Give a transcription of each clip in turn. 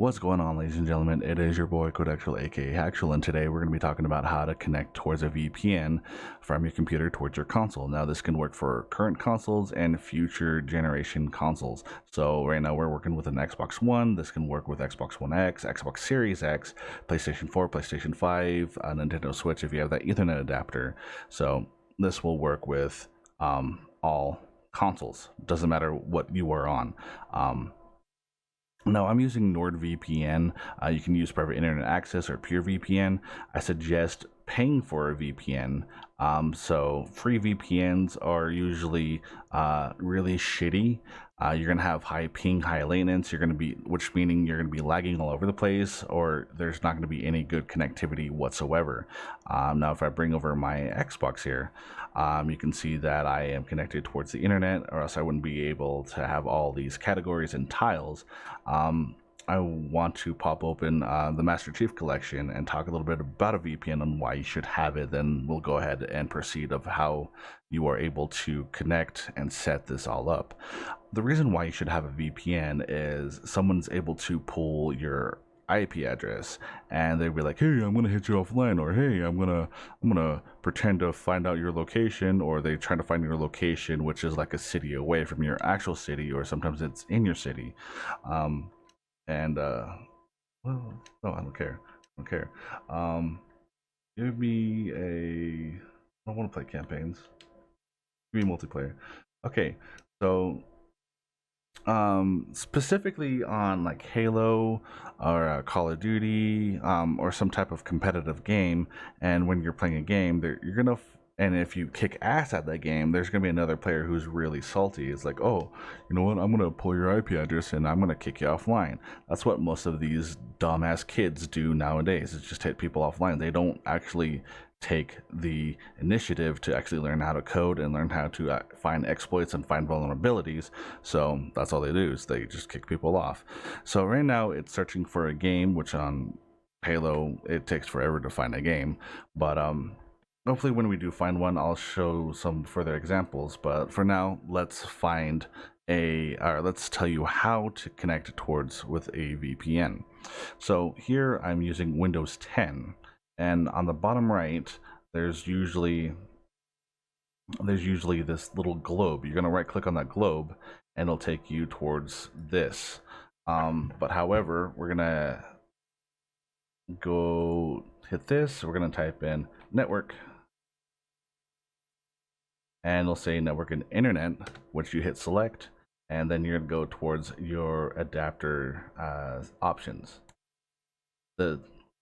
What's going on, ladies and gentlemen? It is your boy 𝗵𝗁𝗀𝗀𝗀𝗀, aka and today we're going to be talking about how to connect towards a VPN from your computer towards your console. Now this can work for current consoles and future generation consoles. So right now we're working with an Xbox One. This can work with Xbox One X, Xbox Series X, PlayStation 4, PlayStation 5, Nintendo Switch if you have that Ethernet adapter. So this will work with all consoles. Doesn't matter what you are on. Now I'm using NordVPN. You can use private internet access or pure VPN. I suggest paying for a VPN. So free VPNs are usually really shitty. You're gonna have high ping, high latency. Which meaning you're gonna be lagging all over the place, or there's not gonna be any good connectivity whatsoever. Now, if I bring over my Xbox here, you can see that I am connected towards the internet, or else I wouldn't be able to have all these categories and tiles. I want to pop open the Master Chief Collection and talk a little bit about a VPN and why you should have it. Then we'll go ahead and proceed of how you are able to connect and set this all up. The reason why you should have a VPN is someone's able to pull your IP address and they'll be like, hey, I'm gonna hit you offline, or hey, I'm gonna pretend to find out your location, or they try to find your location which is like a city away from your actual city, or sometimes it's in your city. Well, no, I don't care. Give me a, I don't want to play campaigns. Give me multiplayer. Okay, so specifically on like Halo or Call of Duty, or some type of competitive game, and when you're playing a game, you're gonna and if you kick ass at that game, there's gonna be another player who's really salty. It's like, oh, you know what, I'm gonna pull your IP address and I'm gonna kick you offline. That's what most of these dumbass kids do nowadays, is just hit people offline. They don't actually take the initiative to actually learn how to code and learn how to find exploits and find vulnerabilities. So that's all they do, is they just kick people off. So right now it's searching for a game, which on Halo it takes forever to find a game, but hopefully when we do find one, I'll show some further examples. But for now, let's tell you how to connect towards with a VPN. So here I'm using Windows 10, and on the bottom right, there's usually this little globe. You're gonna right click on that globe and it'll take you towards this. But however, we're gonna go hit this. We're gonna type in network, and it'll say network and internet, which you hit select, and then you're gonna go towards your adapter options.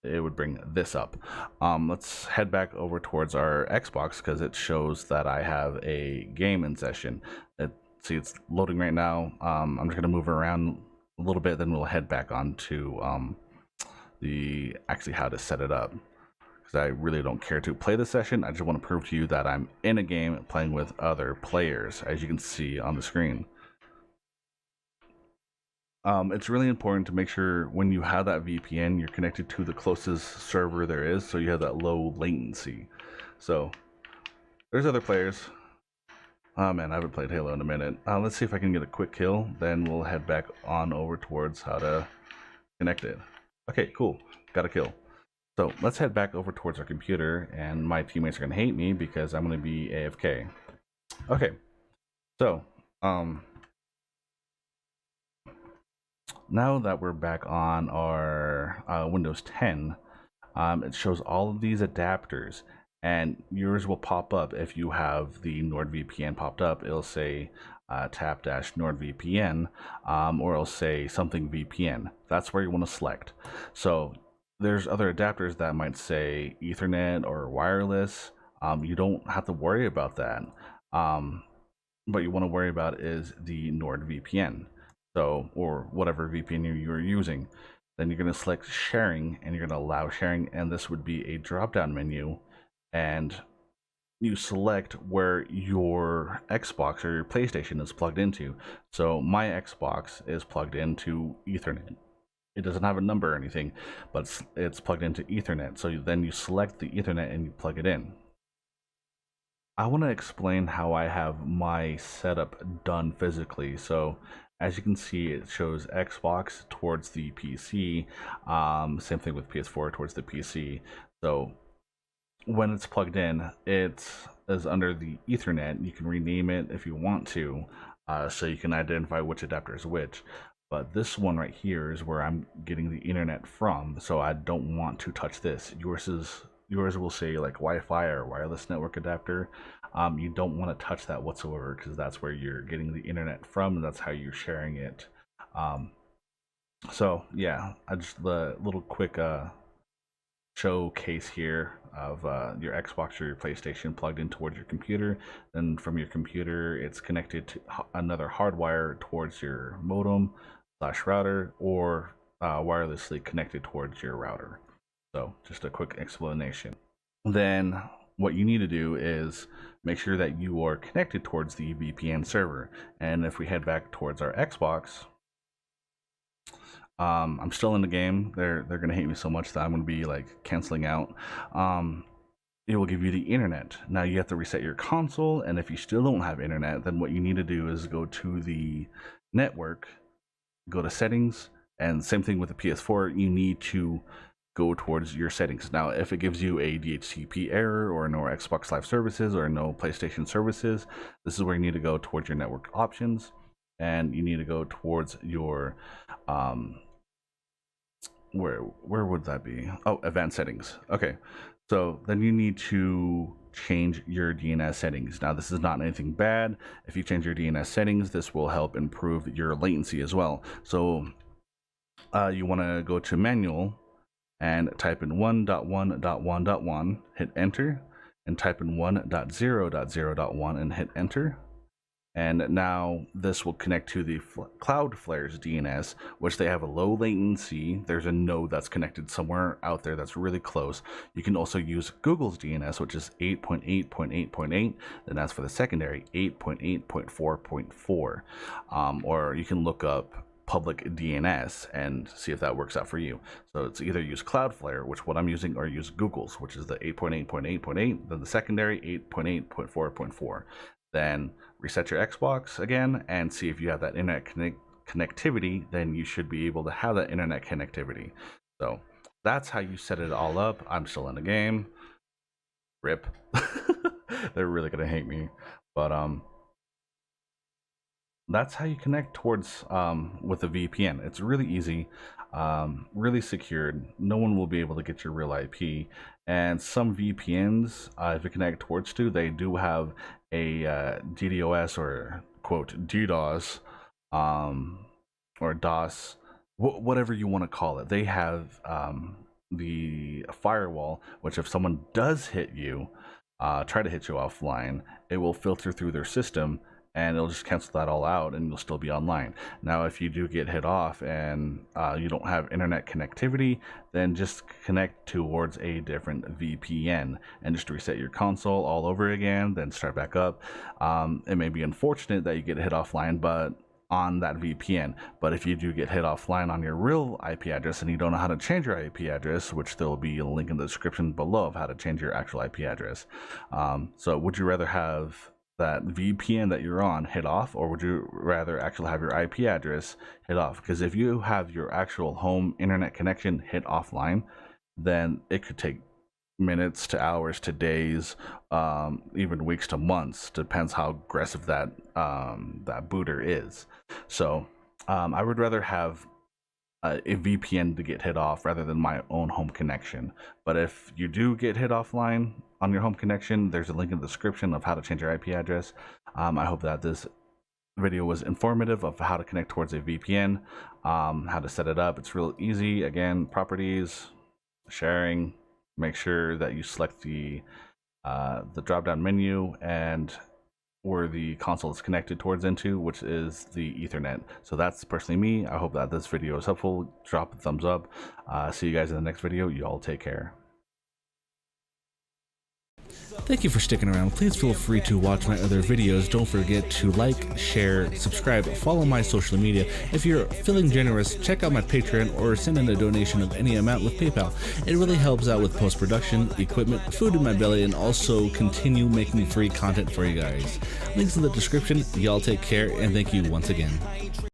It would bring this up. Let's head back over towards our Xbox because it shows that I have a game in session. See, it's loading right now. I'm just gonna move around a little bit, then we'll head back on to actually how to set it up. I really don't care to play the session. I just want to prove to you that I'm in a game playing with other players, as you can see on the screen. It's really important to make sure when you have that VPN, you're connected to the closest server there is, so you have that low latency. So there's other players. Oh man, I haven't played Halo in a minute. Let's see if I can get a quick kill, then we'll head back on over towards how to connect it. Okay, cool, got a kill. So let's head back over towards our computer, and my teammates are gonna hate me because I'm gonna be AFK. Okay, so now that we're back on our Windows 10, it shows all of these adapters, and yours will pop up if you have the NordVPN popped up. It'll say tap-NordVPN, or it'll say something VPN. That's where you want to select. So there's other adapters that might say Ethernet or wireless. You don't have to worry about that. What you want to worry about is the NordVPN. So, or whatever VPN you're using. Then you're going to select sharing, and you're going to allow sharing, and this would be a drop-down menu, and you select where your Xbox or your PlayStation is plugged into. So my Xbox is plugged into Ethernet. It doesn't have a number or anything, but it's plugged into Ethernet. So then you select the Ethernet and you plug it in. I want to explain how I have my setup done physically. So As you can see, it shows Xbox towards the PC. Same thing with PS4 towards the PC. So when it's plugged in, it is under the Ethernet. You can rename it if you want to, so you can identify which adapter is which. But this one right here is where I'm getting the internet from, so I don't want to touch this. Yours will say like Wi-Fi or wireless network adapter. You don't want to touch that whatsoever, because that's where you're getting the internet from, and that's how you're sharing it. So yeah, the little quick showcase here of your Xbox or your PlayStation plugged in towards your computer. Then from your computer, it's connected to another hardwire towards your modem / router, or wirelessly connected towards your router. So just a quick explanation. Then what you need to do is make sure that you are connected towards the VPN server. And if we head back towards our Xbox, I'm still in the game. They're gonna hate me so much that I'm gonna be like canceling out. It will give you the internet. Now you have to reset your console, and if you still don't have internet, then what you need to do is go to the network, go to settings, and same thing with the PS4, you need to go towards your settings. Now if it gives you a DHCP error, or no Xbox Live services, or no PlayStation services, this is where you need to go towards your network options, and you need to go towards your where would that be? Oh, advanced settings. Okay, so then you need to change your DNS settings. Now this is not anything bad. If you change your DNS settings, this will help improve your latency as well. So you want to go to manual and type in 1.1.1.1, hit enter, and type in 1.0.0.1 and hit enter. And now this will connect to the Cloudflare's DNS, which they have a low latency. There's a node that's connected somewhere out there that's really close. You can also use Google's DNS, which is 8.8.8.8. Then that's for the secondary, 8.8.4.4. Or you can look up public DNS and see if that works out for you. So it's either use Cloudflare, which what I'm using, or use Google's, which is the 8.8.8.8. Then the secondary, 8.8.4.4. Then reset your Xbox again and see if you have that internet connectivity. Then you should be able to have that internet connectivity. So that's how you set it all up. I'm still in the game. RIP. They're really gonna hate me, but that's how you connect towards with a VPN. It's really easy, really secured. No one will be able to get your real IP. And some VPNs, if you connect towards to, they do have a DDoS, or quote DDoS, or DOS, whatever you want to call it. They have the firewall, which if someone does hit you, try to hit you offline, it will filter through their system and it'll just cancel that all out, and you'll still be online. Now if you do get hit off and you don't have internet connectivity, then just connect towards a different VPN and just reset your console all over again, then start back up. It may be unfortunate that you get hit offline, but on that VPN. But if you do get hit offline on your real IP address and you don't know how to change your IP address, which there will be a link in the description below of how to change your actual IP address. So would you rather have that VPN that you're on hit off, or would you rather actually have your IP address hit off? Because if you have your actual home internet connection hit offline, then it could take minutes to hours to days, even weeks to months, depends how aggressive that that booter is. So I would rather have a VPN to get hit off rather than my own home connection. But if you do get hit offline on your home connection, there's a link in the description of how to change your IP address. I hope that this video was informative of how to connect towards a VPN, how to set it up. It's real easy. Again, properties, sharing, make sure that you select the drop down menu and where the console is connected towards into, which is the Ethernet. So that's personally me. I hope that this video is helpful. Drop a thumbs up. See you guys in the next video. You all take care. Thank you for sticking around. Please feel free to watch my other videos. Don't forget to like, share, subscribe, follow my social media. If you're feeling generous, check out my Patreon or send in a donation of any amount with PayPal. It really helps out with post-production, equipment, food in my belly, and also continue making free content for you guys. Links in the description. Y'all take care, and thank you once again.